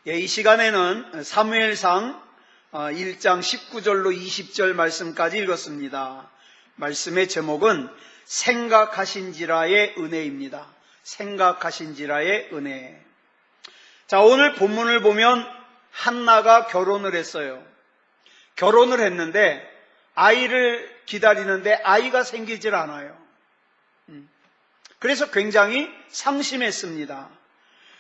이 시간에는 사무엘상 1장 19절로 20절 말씀까지 읽었습니다. 말씀의 제목은 생각하신지라의 은혜입니다. 생각하신지라의 은혜. 자, 오늘 본문을 보면 한나가 결혼을 했어요. 결혼을 했는데 아이를 기다리는데 아이가 생기질 않아요. 그래서 굉장히 상심했습니다.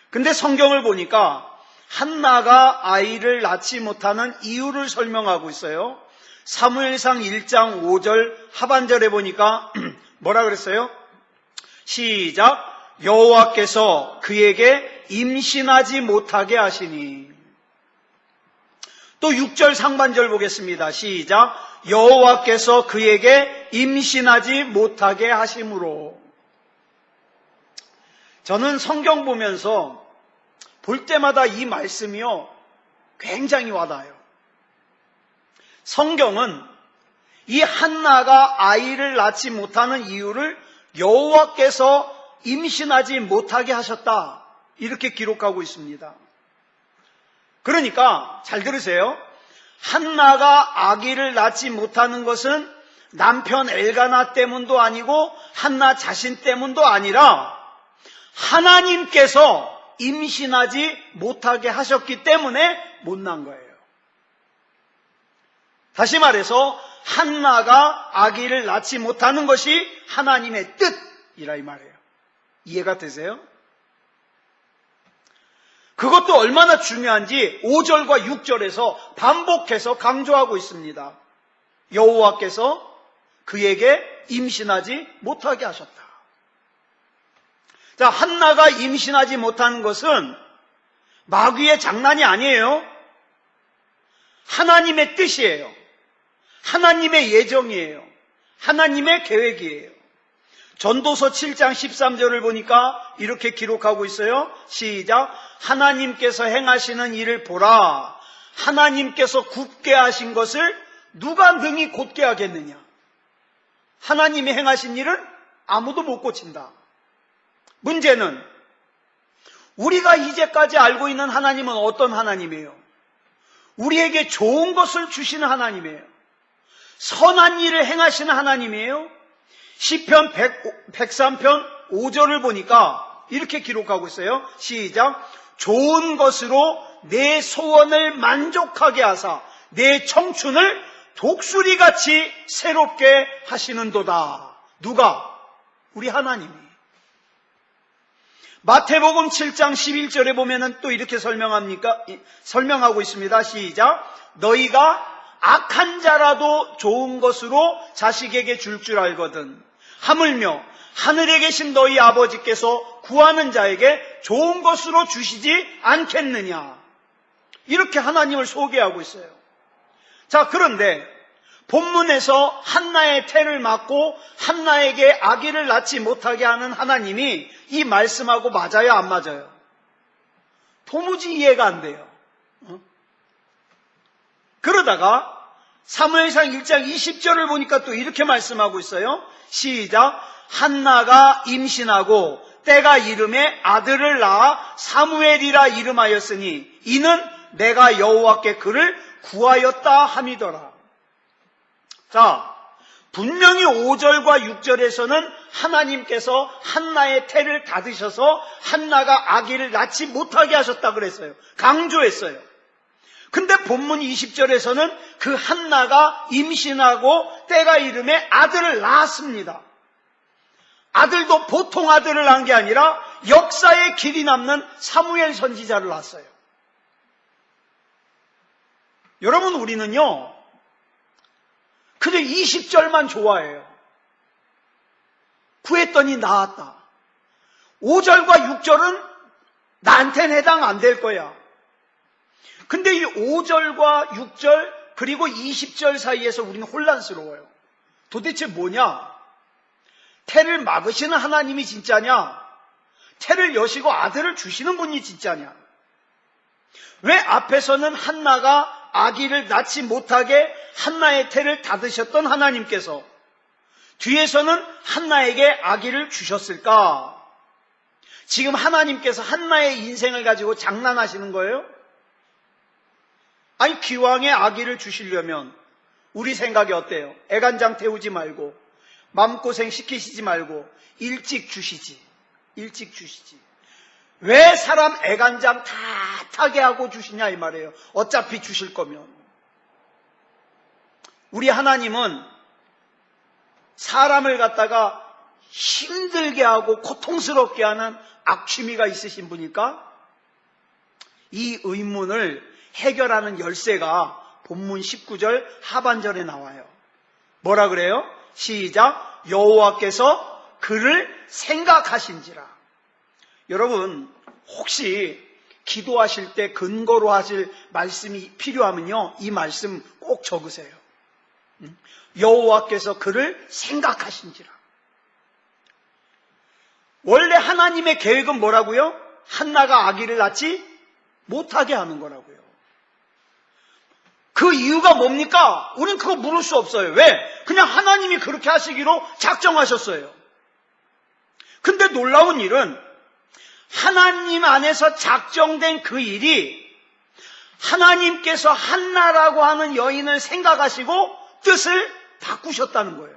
근데 성경을 보니까 한나가 아이를 낳지 못하는 이유를 설명하고 있어요. 사무엘상 1장 5절 하반절에 보니까 뭐라 그랬어요? 시작. 여호와께서 그에게 임신하지 못하게 하시니. 또 6절 상반절 보겠습니다. 시작. 여호와께서 그에게 임신하지 못하게 하심으로. 저는 성경 보면서 볼 때마다 이 말씀이요 굉장히 와닿아요. 성경은 이 한나가 아이를 낳지 못하는 이유를 여호와께서 임신하지 못하게 하셨다, 이렇게 기록하고 있습니다. 그러니까 잘 들으세요. 한나가 아기를 낳지 못하는 것은 남편 엘가나 때문도 아니고 한나 자신 때문도 아니라 하나님께서 임신하지 못하게 하셨기 때문에 못 난 거예요. 다시 말해서 한나가 아기를 낳지 못하는 것이 하나님의 뜻이라 이 말이에요. 이해가 되세요? 그것도 얼마나 중요한지 5절과 6절에서 반복해서 강조하고 있습니다. 여호와께서 그에게 임신하지 못하게 하셨다. 자, 한나가 임신하지 못하는 것은 마귀의 장난이 아니에요. 하나님의 뜻이에요. 하나님의 예정이에요. 하나님의 계획이에요. 전도서 7장 13절을 보니까 이렇게 기록하고 있어요. 시작. 하나님께서 행하시는 일을 보라. 하나님께서 굳게 하신 것을 누가 능히 곧게 하겠느냐. 하나님이 행하신 일은 아무도 못 고친다. 문제는 우리가 이제까지 알고 있는 하나님은 어떤 하나님이에요? 우리에게 좋은 것을 주시는 하나님이에요. 선한 일을 행하시는 하나님이에요. 시편 103편 5절을 보니까 이렇게 기록하고 있어요. 시작. 좋은 것으로 내 소원을 만족하게 하사 내 청춘을 독수리같이 새롭게 하시는도다. 누가? 우리 하나님이. 마태복음 7장 11절에 보면은 또 이렇게 설명하고 있습니다. 시작. 너희가 악한 자라도 좋은 것으로 자식에게 줄 줄 알거든. 하물며 하늘에 계신 너희 아버지께서 구하는 자에게 좋은 것으로 주시지 않겠느냐. 이렇게 하나님을 소개하고 있어요. 자, 그런데 본문에서 한나의 태를 맞고 한나에게 아기를 낳지 못하게 하는 하나님이 이 말씀하고 맞아요, 안 맞아요? 도무지 이해가 안 돼요. 그러다가 사무엘상 1장 20절을 보니까 또 이렇게 말씀하고 있어요. 시작. 한나가 임신하고 때가 이름에 아들을 낳아 사무엘이라 이름하였으니 이는 내가 여호와께 그를 구하였다 함이더라. 자, 분명히 5절과 6절에서는 하나님께서 한나의 태를 닫으셔서 한나가 아기를 낳지 못하게 하셨다 그랬어요. 강조했어요. 근데 본문 20절에서는 그 한나가 임신하고 때가 이름에 아들을 낳았습니다. 아들도 보통 아들을 낳은 게 아니라 역사에 길이 남는 사무엘 선지자를 낳았어요. 여러분, 우리는요 그저 20절만 좋아해요. 구했더니 나았다. 5절과 6절은 나한테는 해당 안 될 거야. 근데 이 5절과 6절 그리고 20절 사이에서 우리는 혼란스러워요. 도대체 뭐냐? 태를 막으시는 하나님이 진짜냐? 태를 여시고 아들을 주시는 분이 진짜냐? 왜 앞에서는 한나가 아기를 낳지 못하게 한나의 태를 닫으셨던 하나님께서 뒤에서는 한나에게 아기를 주셨을까? 지금 하나님께서 한나의 인생을 가지고 장난하시는 거예요? 아니 기왕에 아기를 주시려면 우리 생각이 어때요? 애간장 태우지 말고 마음고생 시키시지 말고 일찍 주시지. 일찍 주시지. 왜 사람 애간장 다 타게 하고 주시냐 이 말이에요. 어차피 주실 거면. 우리 하나님은 사람을 갖다가 힘들게 하고 고통스럽게 하는 악취미가 있으신 분이니까 이 의문을 해결하는 열쇠가 본문 19절 하반절에 나와요. 뭐라 그래요? 시작. 여호와께서 그를 생각하신지라. 여러분 혹시 기도하실 때 근거로 하실 말씀이 필요하면요 이 말씀 꼭 적으세요. 여호와께서 그를 생각하신지라. 원래 하나님의 계획은 뭐라고요? 한나가 아기를 낳지 못하게 하는 거라고요. 그 이유가 뭡니까? 우린 그거 물을 수 없어요. 왜? 그냥 하나님이 그렇게 하시기로 작정하셨어요. 근데 놀라운 일은 하나님 안에서 작정된 그 일이 하나님께서 한나라고 하는 여인을 생각하시고 뜻을 바꾸셨다는 거예요.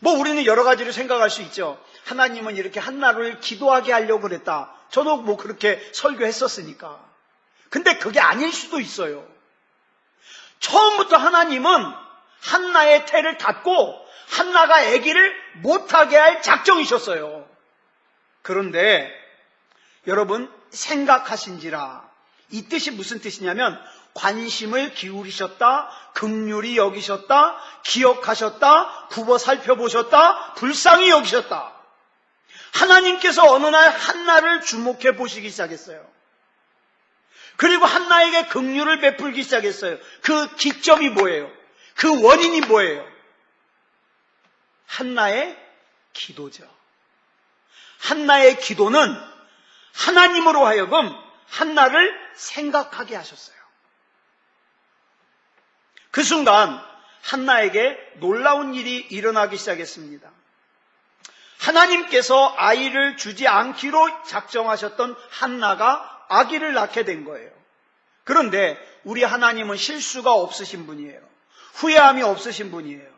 뭐 우리는 여러 가지로 생각할 수 있죠. 하나님은 이렇게 한나를 기도하게 하려고 그랬다. 저도 뭐 그렇게 설교했었으니까. 근데 그게 아닐 수도 있어요. 처음부터 하나님은 한나의 태를 닫고 한나가 아기를 못하게 할 작정이셨어요. 그런데 여러분 생각하신지라 이 뜻이 무슨 뜻이냐면 관심을 기울이셨다, 긍휼히 여기셨다, 기억하셨다, 굽어 살펴보셨다, 불쌍히 여기셨다. 하나님께서 어느 날 한나를 주목해 보시기 시작했어요. 그리고 한나에게 긍휼을 베풀기 시작했어요. 그 기점이 뭐예요? 그 원인이 뭐예요? 한나의 기도죠. 한나의 기도는 하나님으로 하여금 한나를 생각하게 하셨어요. 그 순간 한나에게 놀라운 일이 일어나기 시작했습니다. 하나님께서 아이를 주지 않기로 작정하셨던 한나가 아기를 낳게 된 거예요. 그런데 우리 하나님은 실수가 없으신 분이에요. 후회함이 없으신 분이에요.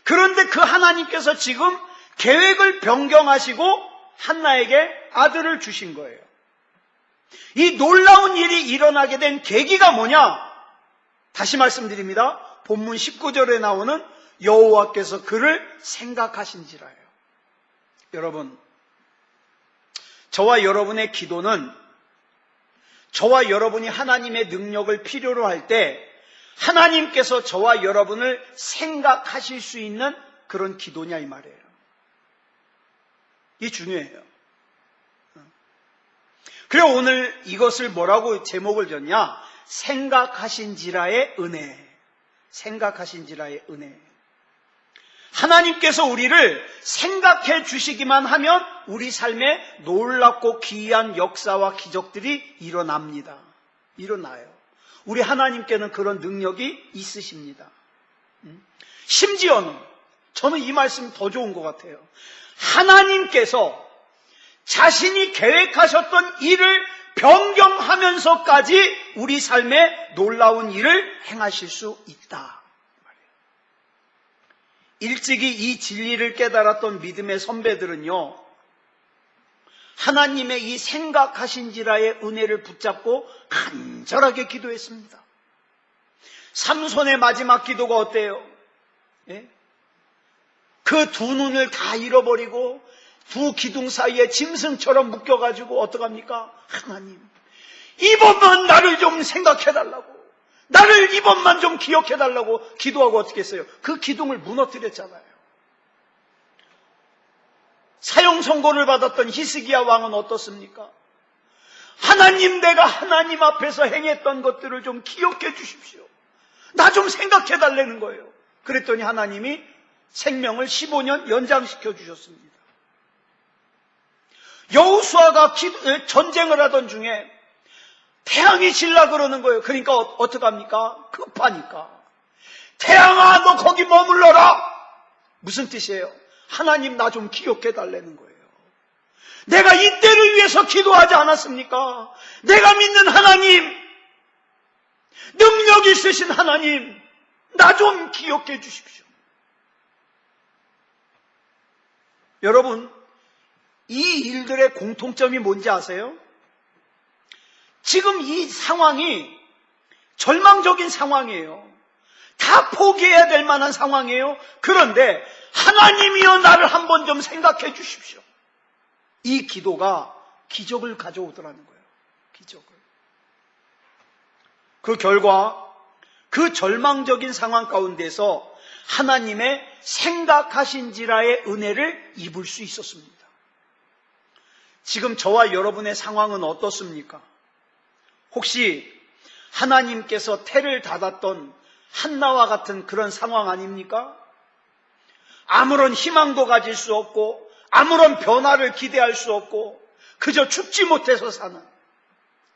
그런데 그 하나님께서 지금 계획을 변경하시고 한나에게 아들을 주신 거예요. 이 놀라운 일이 일어나게 된 계기가 뭐냐? 다시 말씀드립니다. 본문 19절에 나오는 여호와께서 그를 생각하신지라예요. 여러분, 저와 여러분의 기도는 저와 여러분이 하나님의 능력을 필요로 할 때 하나님께서 저와 여러분을 생각하실 수 있는 그런 기도냐 이 말이에요. 이게 중요해요. 그래 오늘 이것을 뭐라고 제목을 줬냐? 생각하신지라의 은혜. 생각하신지라의 은혜. 하나님께서 우리를 생각해 주시기만 하면 우리 삶에 놀랍고 기이한 역사와 기적들이 일어납니다. 일어나요. 우리 하나님께는 그런 능력이 있으십니다. 심지어는 저는 이 말씀이 더 좋은 것 같아요. 하나님께서 자신이 계획하셨던 일을 변경하면서까지 우리 삶에 놀라운 일을 행하실 수 있다. 일찍이 이 진리를 깨달았던 믿음의 선배들은요, 하나님의 이 생각하신지라의 은혜를 붙잡고 간절하게 기도했습니다. 삼손의 마지막 기도가 어때요? 예? 그 두 눈을 다 잃어버리고 두 기둥 사이에 짐승처럼 묶여가지고 어떡합니까? 하나님, 이번만 나를 좀 생각해달라고, 나를 이번만 좀 기억해달라고 기도하고 어떻게 했어요? 그 기둥을 무너뜨렸잖아요. 사형 선고를 받았던 히스기야 왕은 어떻습니까? 하나님, 내가 하나님 앞에서 행했던 것들을 좀 기억해 주십시오. 나 좀 생각해 달라는 거예요. 그랬더니 하나님이 생명을 15년 연장시켜 주셨습니다. 여호수아가 전쟁을 하던 중에 태양이 질라 그러는 거예요. 그러니까 어떡합니까? 급하니까. 태양아, 너 거기 머물러라. 무슨 뜻이에요? 하나님, 나 좀 기억해 달라는 거예요. 내가 이때를 위해서 기도하지 않았습니까? 내가 믿는 하나님, 능력 있으신 하나님, 나 좀 기억해 주십시오. 여러분, 이 일들의 공통점이 뭔지 아세요? 지금 이 상황이 절망적인 상황이에요. 다 포기해야 될 만한 상황이에요. 그런데 하나님이여 나를 한번 좀 생각해 주십시오. 이 기도가 기적을 가져오더라는 거예요. 기적을. 그 결과 그 절망적인 상황 가운데서 하나님의 생각하신지라의 은혜를 입을 수 있었습니다. 지금 저와 여러분의 상황은 어떻습니까? 혹시 하나님께서 태를 닫았던 한나와 같은 그런 상황 아닙니까? 아무런 희망도 가질 수 없고 아무런 변화를 기대할 수 없고 그저 죽지 못해서 사는,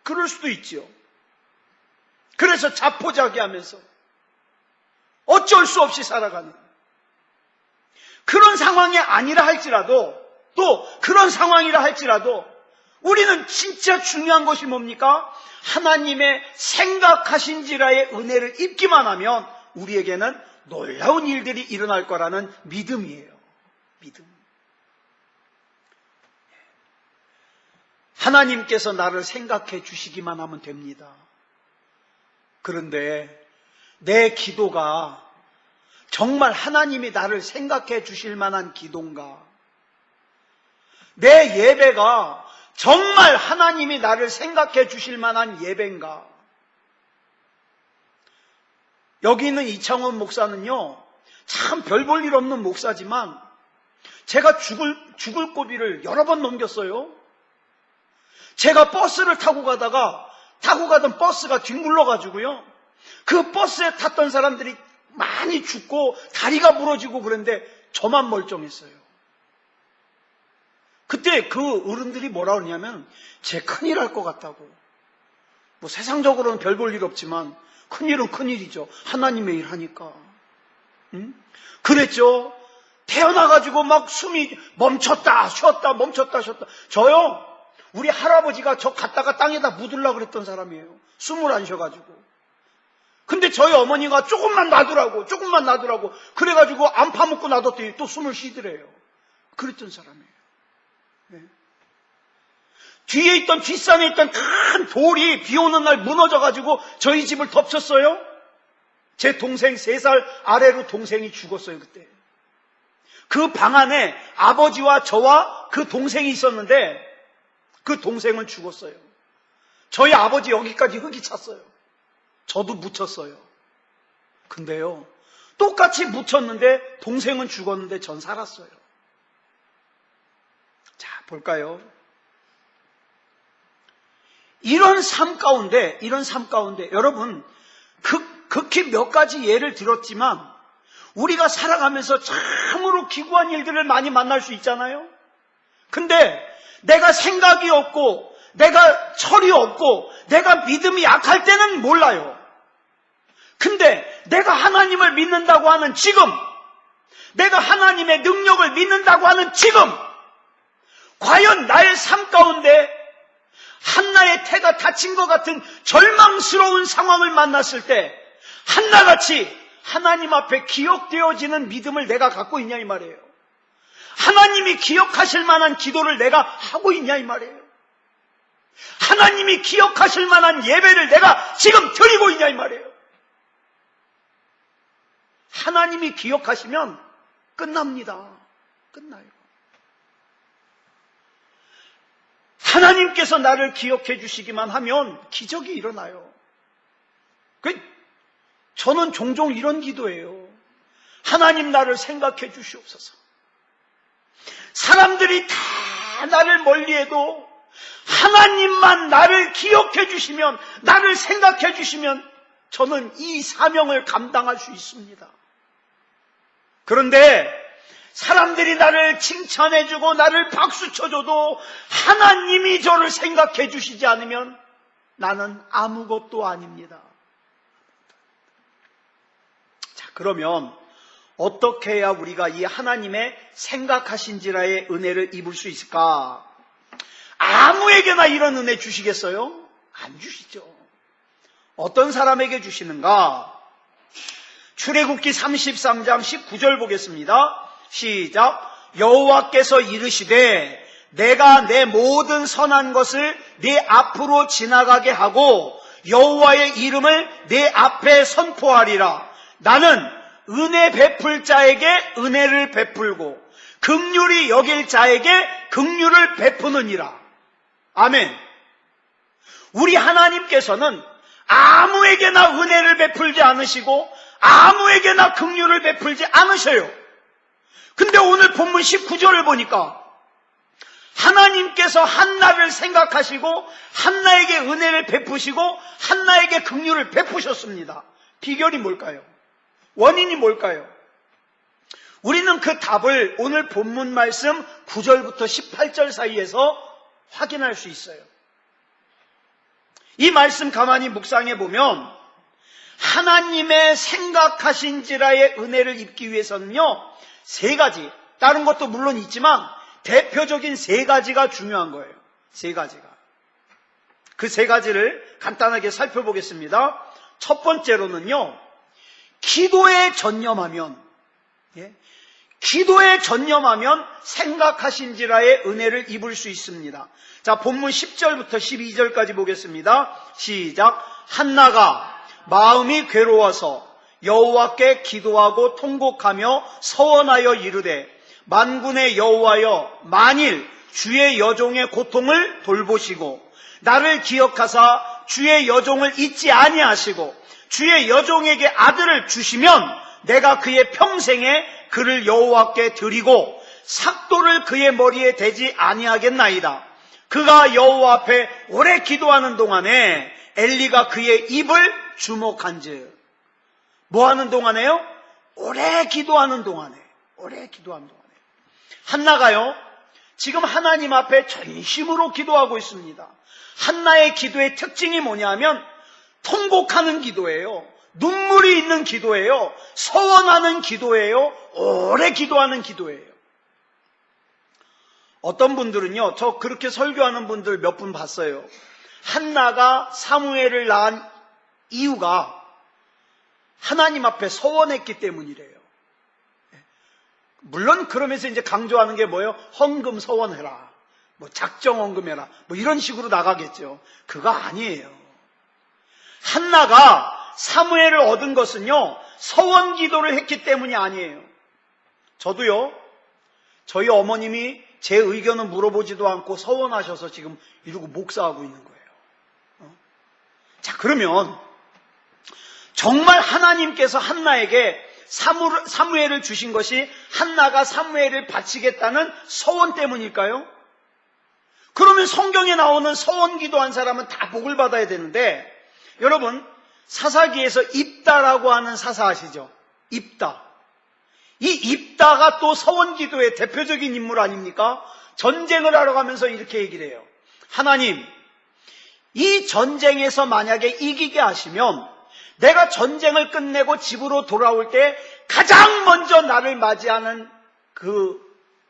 그럴 수도 있지요. 그래서 자포자기하면서 어쩔 수 없이 살아가는 그런 상황이 아니라 할지라도, 또 그런 상황이라 할지라도 우리는 진짜 중요한 것이 뭡니까? 하나님의 생각하신지라의 은혜를 입기만 하면 우리에게는 놀라운 일들이 일어날 거라는 믿음이에요. 믿음. 하나님께서 나를 생각해 주시기만 하면 됩니다. 그런데 내 기도가 정말 하나님이 나를 생각해 주실 만한 기도인가? 내 예배가 정말 하나님이 나를 생각해 주실 만한 예배인가? 여기 있는 이창원 목사는요, 참 별 볼 일 없는 목사지만 제가 죽을 고비를 여러 번 넘겼어요. 제가 버스를 타고 가던 버스가 뒹굴러가지고요, 그 버스에 탔던 사람들이 많이 죽고 다리가 부러지고 그런데 저만 멀쩡했어요. 그때 그 어른들이 뭐라 그러냐면 쟤 큰일 할 것 같다고. 뭐 세상적으로는 별 볼 일 없지만 큰일은 큰일이죠. 하나님의 일 하니까. 응? 그랬죠. 태어나가지고 막 숨이 멈췄다 쉬었다 멈췄다 쉬었다. 저요, 우리 할아버지가 저 갖다가 땅에다 묻으려고 그랬던 사람이에요. 숨을 안 쉬어가지고. 근데 저희 어머니가 조금만 놔두라고 그래가지고 안 파묻고 놔뒀더니 또 숨을 쉬더래요. 그랬던 사람이에요. 네. 뒤에 있던 뒷산에 있던 큰 돌이 비 오는 날 무너져가지고 저희 집을 덮쳤어요. 제 동생 3살 아래로 동생이 죽었어요. 그때 그 방 안에 아버지와 저와 그 동생이 있었는데 그 동생은 죽었어요. 저희 아버지 여기까지 흙이 찼어요. 저도 묻혔어요. 근데요, 똑같이 묻혔는데 동생은 죽었는데 전 살았어요. 자, 볼까요? 이런 삶 가운데 여러분, 극히 몇 가지 예를 들었지만 우리가 살아가면서 참으로 기구한 일들을 많이 만날 수 있잖아요. 근데 내가 생각이 없고 내가 철이 없고 내가 믿음이 약할 때는 몰라요. 근데 내가 하나님을 믿는다고 하는 지금, 내가 하나님의 능력을 믿는다고 하는 지금, 과연 나의 삶 가운데 한나의 태가 닫힌 것 같은 절망스러운 상황을 만났을 때 한나같이 하나님 앞에 기억되어지는 믿음을 내가 갖고 있냐 이 말이에요. 하나님이 기억하실 만한 기도를 내가 하고 있냐 이 말이에요. 하나님이 기억하실 만한 예배를 내가 지금 드리고 있냐 이 말이에요. 하나님이 기억하시면 끝납니다. 끝나요. 하나님께서 나를 기억해 주시기만 하면 기적이 일어나요. 저는 종종 이런 기도예요. 하나님 나를 생각해 주시옵소서. 사람들이 다 나를 멀리해도 하나님만 나를 기억해 주시면, 나를 생각해 주시면 저는 이 사명을 감당할 수 있습니다. 그런데 사람들이 나를 칭찬해주고 나를 박수쳐줘도 하나님이 저를 생각해 주시지 않으면 나는 아무것도 아닙니다. 자, 그러면 어떻게 해야 우리가 이 하나님의 생각하신지라의 은혜를 입을 수 있을까? 아무에게나 이런 은혜 주시겠어요? 안 주시죠. 어떤 사람에게 주시는가? 출애굽기 33장 19절 보겠습니다. 시작. 여호와께서 이르시되 내가 내 모든 선한 것을 네 앞으로 지나가게 하고 여호와의 이름을 네 앞에 선포하리라. 나는 은혜 베풀 자에게 은혜를 베풀고 긍휼히 여길 자에게 긍휼을 베푸느니라. 아멘. 우리 하나님께서는 아무에게나 은혜를 베풀지 않으시고 아무에게나 긍휼을 베풀지 않으셔요. 근데 오늘 본문 19절을 보니까 하나님께서 한나를 생각하시고 한나에게 은혜를 베푸시고 한나에게 긍휼을 베푸셨습니다. 비결이 뭘까요? 원인이 뭘까요? 우리는 그 답을 오늘 본문 말씀 9절부터 18절 사이에서 확인할 수 있어요. 이 말씀 가만히 묵상해 보면 하나님의 생각하신지라의 은혜를 입기 위해서는요, 세 가지, 다른 것도 물론 있지만 대표적인 세 가지가 중요한 거예요. 세 가지가. 그 세 가지를 간단하게 살펴보겠습니다. 첫 번째로는요, 기도에 전념하면, 기도에 전념하면 생각하신지라의 은혜를 입을 수 있습니다. 자, 본문 10절부터 12절까지 보겠습니다. 시작. 한나가 마음이 괴로워서 여호와께 기도하고 통곡하며 서원하여 이르되 만군의 여호와여, 만일 주의 여종의 고통을 돌보시고 나를 기억하사 주의 여종을 잊지 아니하시고 주의 여종에게 아들을 주시면 내가 그의 평생에 그를 여호와께 드리고 삭도를 그의 머리에 대지 아니하겠나이다. 그가 여호와 앞에 오래 기도하는 동안에 엘리가 그의 입을 주목한즉. 뭐 하는 동안에요? 오래 기도하는 동안에. 오래 기도하는 동안에. 한나가요, 지금 하나님 앞에 전심으로 기도하고 있습니다. 한나의 기도의 특징이 뭐냐면 통곡하는 기도예요. 눈물이 있는 기도예요. 서원하는 기도예요. 오래 기도하는 기도예요. 어떤 분들은요, 저 그렇게 설교하는 분들 몇 분 봤어요. 한나가 사무엘을 낳은 이유가 하나님 앞에 서원했기 때문이래요. 물론 그러면서 이제 강조하는 게 뭐예요? 헌금 서원해라, 뭐 작정 헌금해라, 뭐 이런 식으로 나가겠죠. 그거 아니에요. 한나가 사무엘을 얻은 것은요, 서원 기도를 했기 때문이 아니에요. 저도요, 저희 어머님이 제 의견을 물어보지도 않고 서원하셔서 지금 이러고 목사하고 있는 거예요. 자, 그러면 정말 하나님께서 한나에게 사무엘을 주신 것이 한나가 사무엘을 바치겠다는 서원 때문일까요? 그러면 성경에 나오는 서원 기도한 사람은 다 복을 받아야 되는데, 여러분, 사사기에서 입다라고 하는 사사 아시죠? 입다. 이 입다가 또 서원 기도의 대표적인 인물 아닙니까? 전쟁을 하러 가면서 이렇게 얘기를 해요. 하나님, 이 전쟁에서 만약에 이기게 하시면 내가 전쟁을 끝내고 집으로 돌아올 때 가장 먼저 나를 맞이하는 그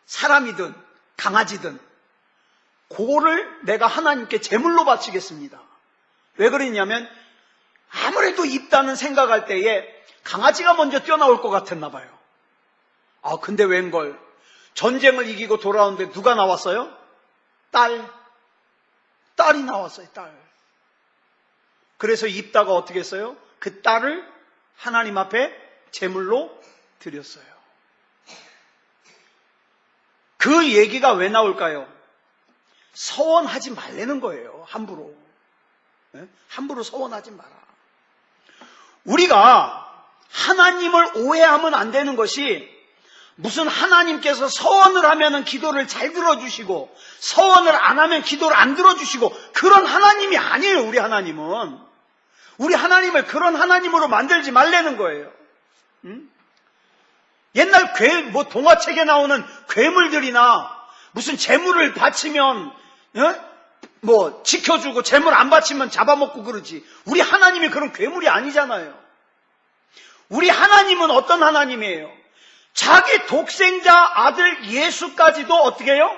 사람이든 강아지든 그거를 내가 하나님께 제물로 바치겠습니다. 왜 그러냐면 아무래도 입다는 생각할 때에 강아지가 먼저 뛰어나올 것 같았나 봐요. 아, 근데 웬걸 전쟁을 이기고 돌아오는데 누가 나왔어요? 딸이 나왔어요. 딸. 그래서 입다가 어떻게 했어요? 그 딸을 하나님 앞에 제물로 드렸어요. 그 얘기가 왜 나올까요? 서원하지 말라는 거예요. 함부로. 함부로 서원하지 마라. 우리가 하나님을 오해하면 안 되는 것이, 무슨 하나님께서 서원을 하면 기도를 잘 들어주시고 서원을 안 하면 기도를 안 들어주시고 그런 하나님이 아니에요. 우리 하나님은. 우리 하나님을 그런 하나님으로 만들지 말라는 거예요. 옛날 동화책에 나오는 괴물들이나 무슨 재물을 바치면 뭐 지켜주고 재물 안 바치면 잡아먹고 그러지. 우리 하나님이 그런 괴물이 아니잖아요. 우리 하나님은 어떤 하나님이에요? 자기 독생자 아들 예수까지도 어떻게 해요?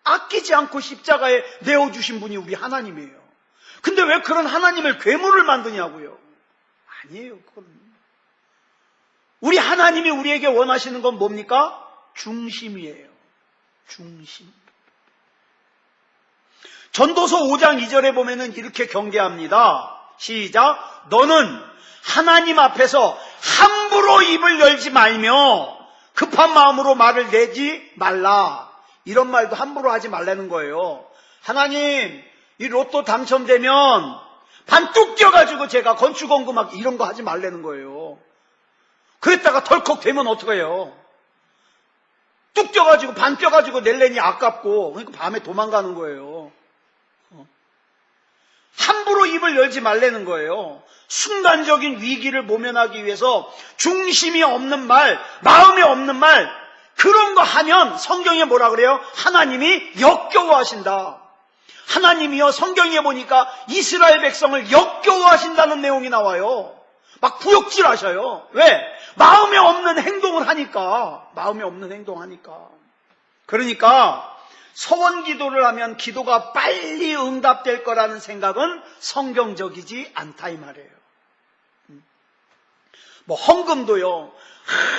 아끼지 않고 십자가에 내어주신 분이 우리 하나님이에요. 근데 왜 그런 하나님을 괴물을 만드냐고요? 아니에요. 그건. 우리 하나님이 우리에게 원하시는 건 뭡니까? 중심이에요. 중심. 전도서 5장 2절에 보면은 이렇게 경계합니다. 시작. 너는 하나님 앞에서 함부로 입을 열지 말며 급한 마음으로 말을 내지 말라. 이런 말도 함부로 하지 말라는 거예요. 하나님, 이 로또 당첨되면 반 뚝 뛰어가지고 제가 건축원금 막 이런 거 하지 말라는 거예요. 그랬다가 덜컥 되면 어떡해요? 뚝 뛰어가지고 반 뛰어가지고 낼래니 아깝고, 그러니까 밤에 도망가는 거예요. 함부로 입을 열지 말라는 거예요. 순간적인 위기를 모면하기 위해서 중심이 없는 말, 마음이 없는 말, 그런 거 하면 성경에 뭐라 그래요? 하나님이 역겨워하신다. 하나님이요, 성경에 보니까 이스라엘 백성을 역겨워하신다는 내용이 나와요. 막 구역질 하셔요. 왜? 마음에 없는 행동을 하니까. 마음에 없는 행동하니까. 그러니까 서원 기도를 하면 기도가 빨리 응답될 거라는 생각은 성경적이지 않다 이 말이에요. 뭐 헌금도요,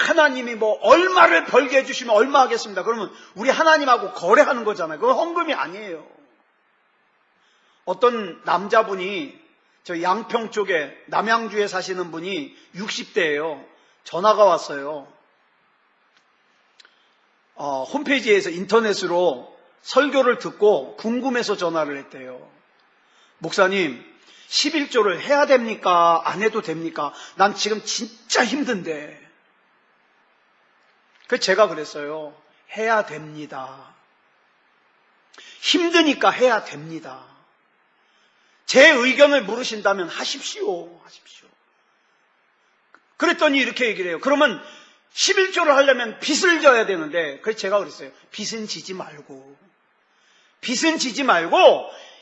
하나님이 뭐 얼마를 벌게 해주시면 얼마 하겠습니다. 그러면 우리 하나님하고 거래하는 거잖아요. 그건 헌금이 아니에요. 어떤 남자분이 저 양평 쪽에 남양주에 사시는 분이 60대예요. 전화가 왔어요. 홈페이지에서 인터넷으로 설교를 듣고 궁금해서 전화를 했대요. 목사님, 11조를 해야 됩니까? 안 해도 됩니까? 난 지금 진짜 힘든데. 그래서 제가 그랬어요. 해야 됩니다. 힘드니까 해야 됩니다. 제 의견을 물으신다면 하십시오. 하십시오. 그랬더니 이렇게 얘기를 해요. 그러면 11조를 하려면 빚을 져야 되는데, 그래서 제가 그랬어요. 빚은 지지 말고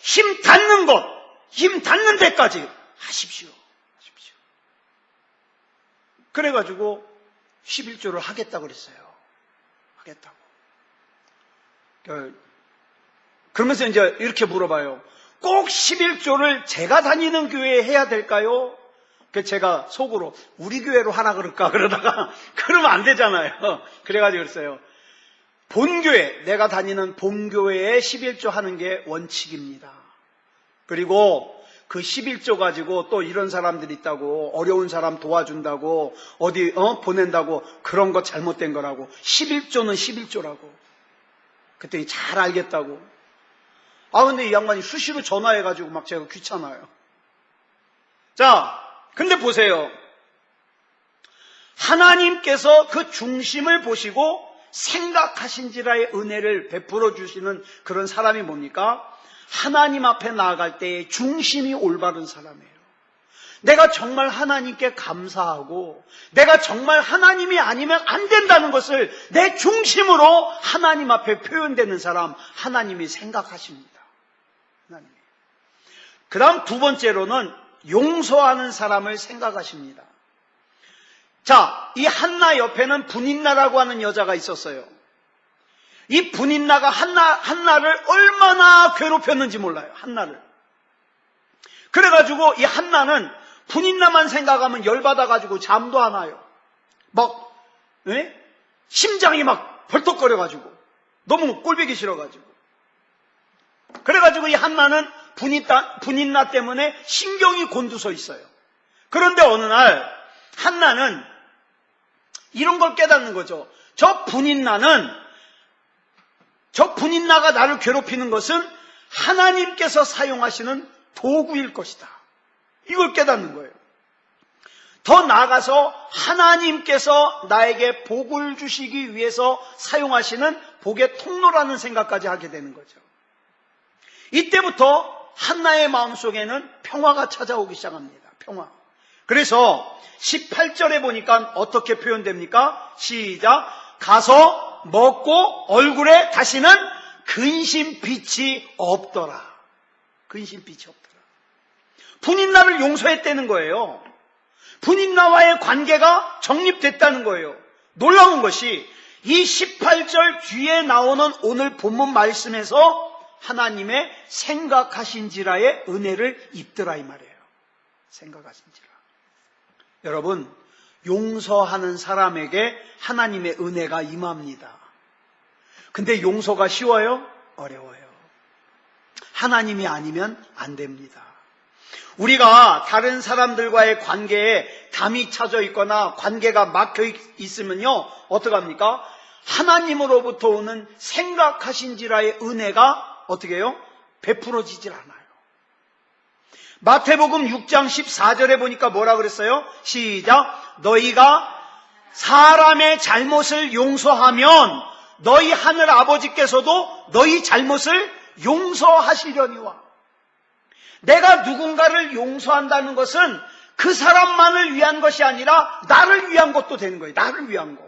힘 닿는 것, 힘 닿는 데까지 하십시오. 하십시오. 그래가지고 11조를 하겠다고 그랬어요. 하겠다고. 그러면서 이제 이렇게 물어봐요. 꼭 11조를 제가 다니는 교회에 해야 될까요? 그래서 제가 속으로 우리 교회로 하라 그럴까 그러다가 그러면 안 되잖아요. 그래가지고 그랬어요. 본교회, 내가 다니는 본교회에 11조 하는 게 원칙입니다. 그리고 그 11조 가지고 또 이런 사람들이 있다고, 어려운 사람 도와준다고, 어디 보낸다고, 그런 거 잘못된 거라고. 11조는 11조라고. 그랬더니 잘 알겠다고. 근데 이 양반이 수시로 전화해가지고 막 제가 귀찮아요. 자, 근데 보세요. 하나님께서 그 중심을 보시고 생각하신지라의 은혜를 베풀어 주시는 그런 사람이 뭡니까? 하나님 앞에 나아갈 때의 중심이 올바른 사람이에요. 내가 정말 하나님께 감사하고 내가 정말 하나님이 아니면 안 된다는 것을 내 중심으로 하나님 앞에 표현되는 사람, 하나님이 생각하십니다. 그 다음 두 번째로는 용서하는 사람을 생각하십니다. 자, 이 한나 옆에는 분인나라고 하는 여자가 있었어요. 이 분인나가 한나를 얼마나 괴롭혔는지 몰라요. 한나를. 그래가지고 이 한나는 분인나만 생각하면 열받아가지고 잠도 안 와요. 막 심장이 막 벌떡거려가지고 너무 꼴보기 싫어가지고. 그래가지고 이 한나는 분인나 때문에 신경이 곤두서 있어요. 그런데 어느 날 한나는 이런 걸 깨닫는 거죠. 저 분인나가 나를 괴롭히는 것은 하나님께서 사용하시는 도구일 것이다. 이걸 깨닫는 거예요. 더 나아가서 하나님께서 나에게 복을 주시기 위해서 사용하시는 복의 통로라는 생각까지 하게 되는 거죠. 이때부터 한나의 마음속에는 평화가 찾아오기 시작합니다. 평화. 그래서 18절에 보니까 어떻게 표현됩니까? 시작. 가서 먹고 얼굴에 다시는 근심빛이 없더라. 근심빛이 없더라. 분인나를 용서했다는 거예요. 분인나와의 관계가 정립됐다는 거예요. 놀라운 것이 이 18절 뒤에 나오는 오늘 본문 말씀에서 하나님의 생각하신지라의 은혜를 입더라 이 말이에요. 생각하신지라. 여러분, 용서하는 사람에게 하나님의 은혜가 임합니다. 근데 용서가 쉬워요? 어려워요. 하나님이 아니면 안 됩니다. 우리가 다른 사람들과의 관계에 담이 차져 있거나 관계가 막혀 있으면요, 어떡합니까? 하나님으로부터 오는 생각하신지라의 은혜가 어떻게 해요? 베풀어지질 않아요. 마태복음 6장 14절에 보니까 뭐라 그랬어요? 시작. 너희가 사람의 잘못을 용서하면 너희 하늘 아버지께서도 너희 잘못을 용서하시려니와. 내가 누군가를 용서한다는 것은 그 사람만을 위한 것이 아니라 나를 위한 것도 되는 거예요. 나를 위한 거.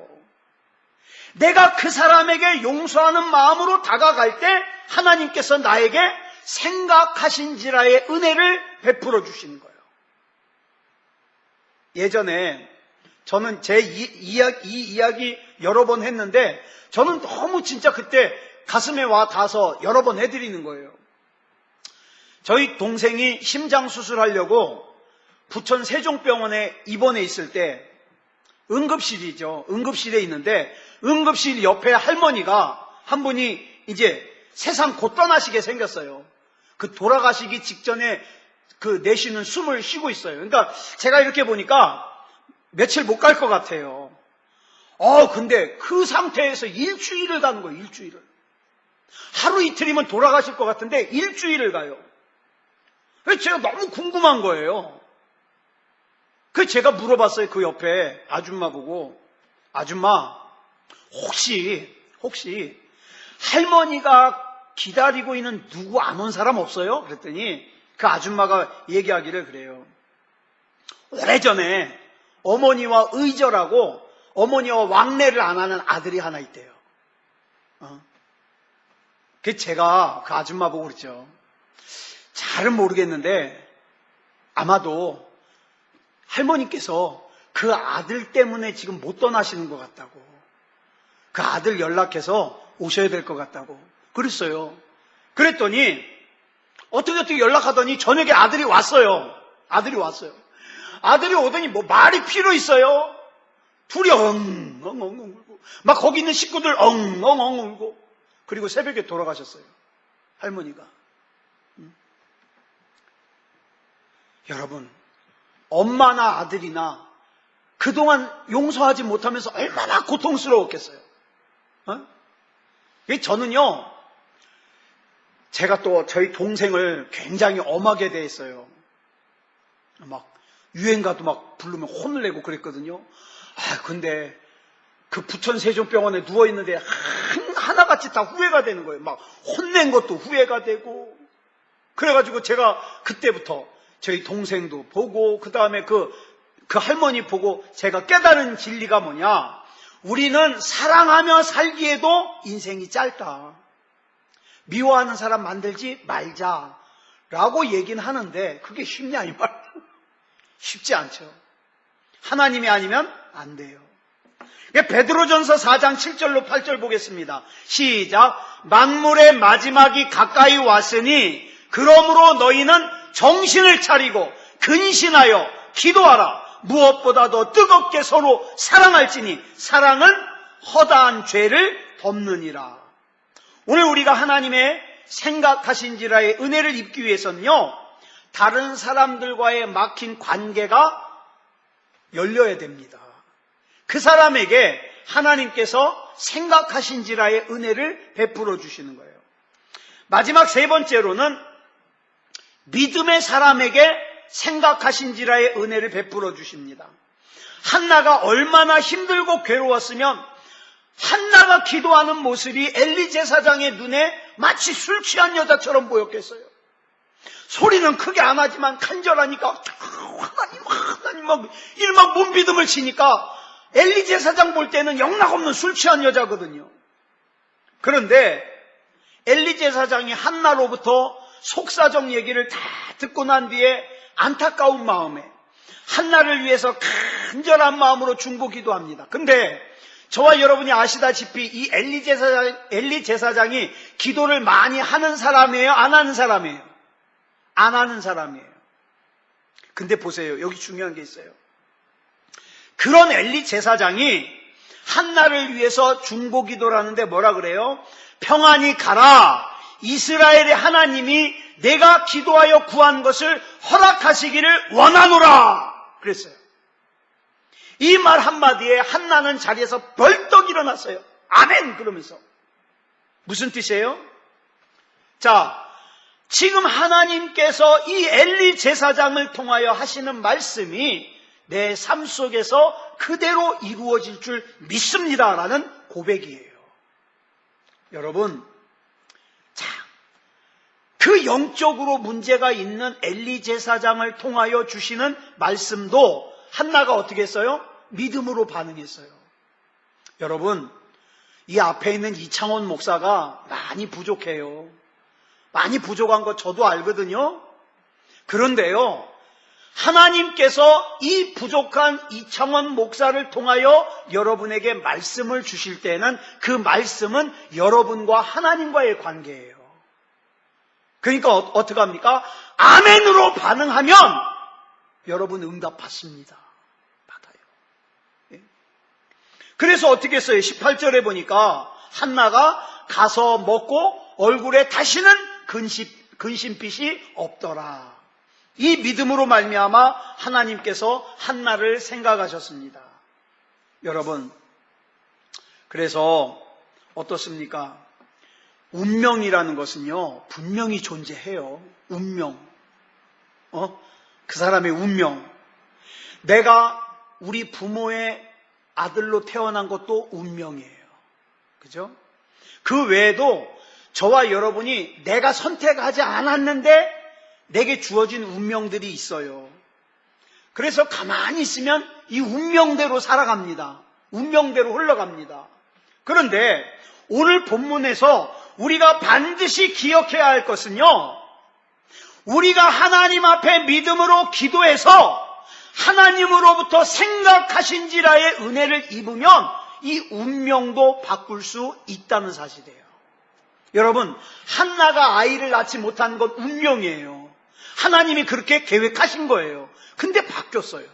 내가 그 사람에게 용서하는 마음으로 다가갈 때 하나님께서 나에게 생각하신지라의 은혜를 베풀어 주시는 거예요. 예전에 저는 이 이야기 여러 번 했는데 저는 너무 진짜 그때 가슴에 와 닿아서 여러 번 해드리는 거예요. 저희 동생이 심장 수술하려고 부천 세종병원에 입원해 있을 때 응급실이죠. 응급실에 있는데 응급실 옆에 할머니가 한 분이 이제 세상 곧 떠나시게 생겼어요. 그 돌아가시기 직전에 그 내쉬는 숨을 쉬고 있어요. 그러니까 제가 이렇게 보니까 며칠 못 갈 것 같아요. 근데 그 상태에서 일주일을 가는 거예요. 일주일을. 하루 이틀이면 돌아가실 것 같은데 일주일을 가요. 그래서 제가 너무 궁금한 거예요. 그래서 제가 물어봤어요. 그 옆에 아줌마 보고, 아줌마 혹시 할머니가 기다리고 있는 누구 안 온 사람 없어요? 그랬더니 그 아줌마가 얘기하기를 그래요. 오래전에 어머니와 의절하고 어머니와 왕래를 안 하는 아들이 하나 있대요. 그래서 제가 그 아줌마 보고 그랬죠. 잘은 모르겠는데 아마도 할머니께서 그 아들 때문에 지금 못 떠나시는 것 같다고. 그 아들 연락해서 오셔야 될 것 같다고 그랬어요. 그랬더니 어떻게 연락하더니 저녁에 아들이 왔어요. 아들이 오더니 뭐 말이 필요 있어요. 둘이 엉엉 울고 막 거기 있는 식구들 엉엉 울고 그리고 새벽에 돌아가셨어요. 할머니가. 여러분, 엄마나 아들이나 그동안 용서하지 못하면서 얼마나 고통스러웠겠어요. 저는요, 제가 또 저희 동생을 굉장히 엄하게 대했어요. 막 유행가도 막 부르면 혼을 내고 그랬거든요. 근데 그 부천 세종병원에 누워있는데 하나같이 다 후회가 되는 거예요. 막 혼낸 것도 후회가 되고. 그래가지고 제가 그때부터 저희 동생도 보고 그 다음에 그 할머니 보고 제가 깨달은 진리가 뭐냐. 우리는 사랑하며 살기에도 인생이 짧다. 미워하는 사람 만들지 말자라고 얘기는 하는데 그게 쉽냐 이 말. 쉽지 않죠. 하나님이 아니면 안 돼요. 베드로전서 4장 7절로 8절 보겠습니다. 시작. 만물의 마지막이 가까이 왔으니 그러므로 너희는 정신을 차리고 근신하여 기도하라. 무엇보다도 뜨겁게 서로 사랑할지니 사랑은 허다한 죄를 덮느니라. 오늘 우리가 하나님의 생각하신지라의 은혜를 입기 위해서는요, 다른 사람들과의 막힌 관계가 열려야 됩니다. 그 사람에게 하나님께서 생각하신지라의 은혜를 베풀어 주시는 거예요. 마지막 세 번째로는 믿음의 사람에게 생각하신지라의 은혜를 베풀어 주십니다. 한나가 얼마나 힘들고 괴로웠으면 한나가 기도하는 모습이 엘리 제사장의 눈에 마치 술 취한 여자처럼 보였겠어요. 소리는 크게 안 하지만 간절하니까 하나님 막 몸비듬을 치니까 엘리 제사장 볼 때는 영락없는 술 취한 여자거든요. 그런데 엘리 제사장이 한나로부터 속사정 얘기를 다 듣고 난 뒤에 안타까운 마음에 한나를 위해서 간절한 마음으로 중보기도합니다. 근데 저와 여러분이 아시다시피 이 엘리 제사장이 기도를 많이 하는 사람이에요? 안 하는 사람이에요? 안 하는 사람이에요. 근데 보세요. 여기 중요한 게 있어요. 그런 엘리 제사장이 한나를 위해서 중보기도를 하는데 뭐라 그래요? 평안히 가라. 이스라엘의 하나님이 내가 기도하여 구한 것을 허락하시기를 원하노라. 그랬어요. 이 말 한마디에 한나는 자리에서 벌떡 일어났어요. 아멘! 그러면서. 무슨 뜻이에요? 자, 지금 하나님께서 이 엘리 제사장을 통하여 하시는 말씀이 내 삶 속에서 그대로 이루어질 줄 믿습니다라는 고백이에요. 여러분, 자, 그 영적으로 문제가 있는 엘리 제사장을 통하여 주시는 말씀도 한나가 어떻게 했어요? 믿음으로 반응했어요. 여러분, 이 앞에 있는 이창원 목사가 많이 부족해요. 많이 부족한 거 저도 알거든요. 그런데요, 하나님께서 이 부족한 이창원 목사를 통하여 여러분에게 말씀을 주실 때는 그 말씀은 여러분과 하나님과의 관계예요. 그러니까 어떻게 합니까? 아멘으로 반응하면 여러분 응답 받습니다. 받아요. 예? 그래서 어떻게 했어요? 18절에 보니까 한나가 가서 먹고 얼굴에 다시는 근심빛이 없더라. 이 믿음으로 말미암아 하나님께서 한나를 생각하셨습니다. 여러분, 그래서 어떻습니까? 운명이라는 것은요, 분명히 존재해요. 운명. 그 사람의 운명. 내가 우리 부모의 아들로 태어난 것도 운명이에요. 그죠? 그 외에도 저와 여러분이 내가 선택하지 않았는데 내게 주어진 운명들이 있어요. 그래서 가만히 있으면 이 운명대로 살아갑니다. 운명대로 흘러갑니다. 그런데 오늘 본문에서 우리가 반드시 기억해야 할 것은요, 우리가 하나님 앞에 믿음으로 기도해서 하나님으로부터 생각하신지라의 은혜를 입으면 이 운명도 바꿀 수 있다는 사실이에요. 여러분, 한나가 아이를 낳지 못한 건 운명이에요. 하나님이 그렇게 계획하신 거예요. 근데 바뀌었어요.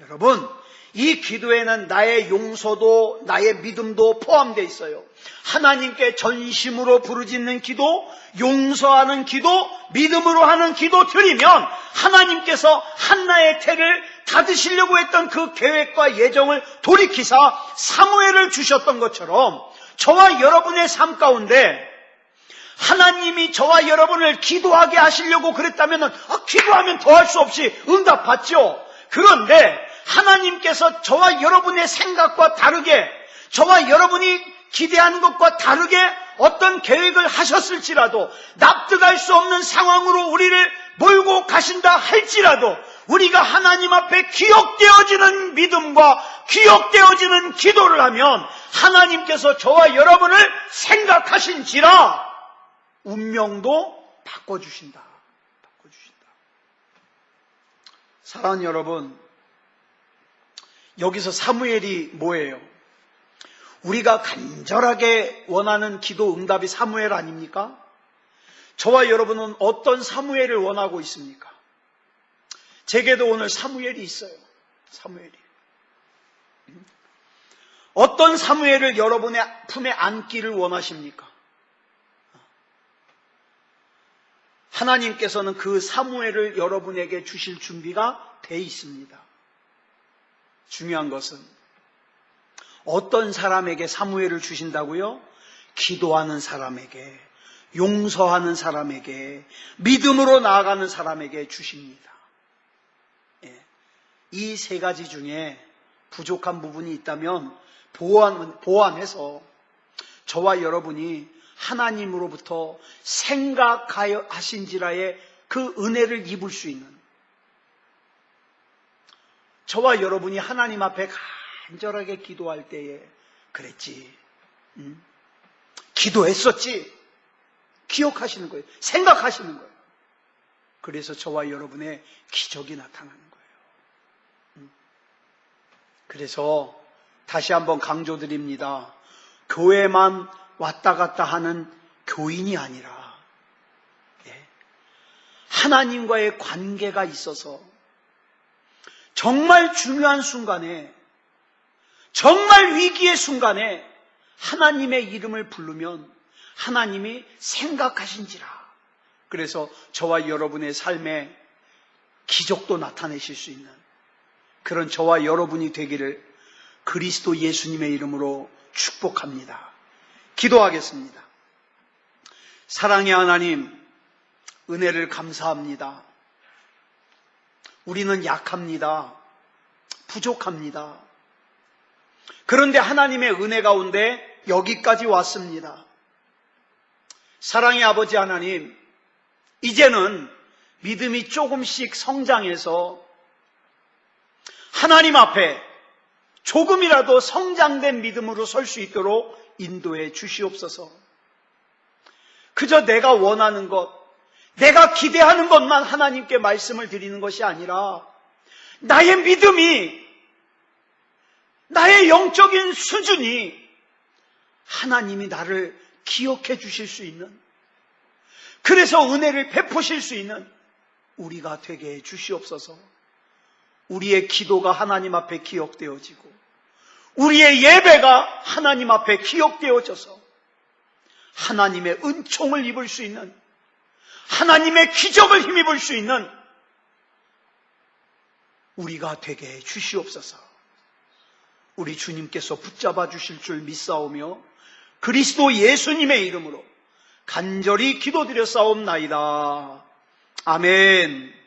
여러분, 이 기도에는 나의 용서도 나의 믿음도 포함되어 있어요. 하나님께 전심으로 부르짖는 기도, 용서하는 기도, 믿음으로 하는 기도 드리면 하나님께서 한나의 태를 닫으시려고 했던 그 계획과 예정을 돌이키사 사무엘을 주셨던 것처럼 저와 여러분의 삶 가운데 하나님이 저와 여러분을 기도하게 하시려고 그랬다면 기도하면 더할 수 없이 응답받죠. 그런데 하나님께서 저와 여러분의 생각과 다르게, 저와 여러분이 기대하는 것과 다르게 어떤 계획을 하셨을지라도, 납득할 수 없는 상황으로 우리를 몰고 가신다 할지라도 우리가 하나님 앞에 기억되어지는 믿음과 기억되어지는 기도를 하면 하나님께서 저와 여러분을 생각하신지라 운명도 바꿔주신다. 사랑하는 여러분, 여기서 사무엘이 뭐예요? 우리가 간절하게 원하는 기도 응답이 사무엘 아닙니까? 저와 여러분은 어떤 사무엘을 원하고 있습니까? 제게도 오늘 사무엘이 있어요. 사무엘이. 어떤 사무엘을 여러분의 품에 안기를 원하십니까? 하나님께서는 그 사무엘을 여러분에게 주실 준비가 돼 있습니다. 중요한 것은 어떤 사람에게 사무엘을 주신다고요? 기도하는 사람에게, 용서하는 사람에게, 믿음으로 나아가는 사람에게 주십니다. 이 세 가지 중에 부족한 부분이 있다면 보완해서 저와 여러분이 하나님으로부터 생각하여 하신지라의 그 은혜를 입을 수 있는, 저와 여러분이 하나님 앞에 간절하게 기도할 때에 그랬지, 기도했었지, 기억하시는 거예요. 생각하시는 거예요. 그래서 저와 여러분의 기적이 나타나는 거예요. 그래서 다시 한번 강조드립니다. 교회만 왔다 갔다 하는 교인이 아니라 하나님과의 관계가 있어서 정말 중요한 순간에, 정말 위기의 순간에 하나님의 이름을 부르면 하나님이 생각하신지라. 그래서 저와 여러분의 삶에 기적도 나타내실 수 있는 그런 저와 여러분이 되기를 그리스도 예수님의 이름으로 축복합니다. 기도하겠습니다. 사랑의 하나님, 은혜를 감사합니다. 우리는 약합니다. 부족합니다. 그런데 하나님의 은혜 가운데 여기까지 왔습니다. 사랑의 아버지 하나님, 이제는 믿음이 조금씩 성장해서 하나님 앞에 조금이라도 성장된 믿음으로 설 수 있도록 인도해 주시옵소서. 그저 내가 원하는 것, 내가 기대하는 것만 하나님께 말씀을 드리는 것이 아니라 나의 믿음이, 나의 영적인 수준이 하나님이 나를 기억해 주실 수 있는, 그래서 은혜를 베푸실 수 있는 우리가 되게 해 주시옵소서. 우리의 기도가 하나님 앞에 기억되어지고 우리의 예배가 하나님 앞에 기억되어져서 하나님의 은총을 입을 수 있는, 하나님의 기적을 힘입을 수 있는 우리가 되게 해 주시옵소서. 우리 주님께서 붙잡아 주실 줄 믿사오며 그리스도 예수님의 이름으로 간절히 기도드려 싸움나이다. 아멘.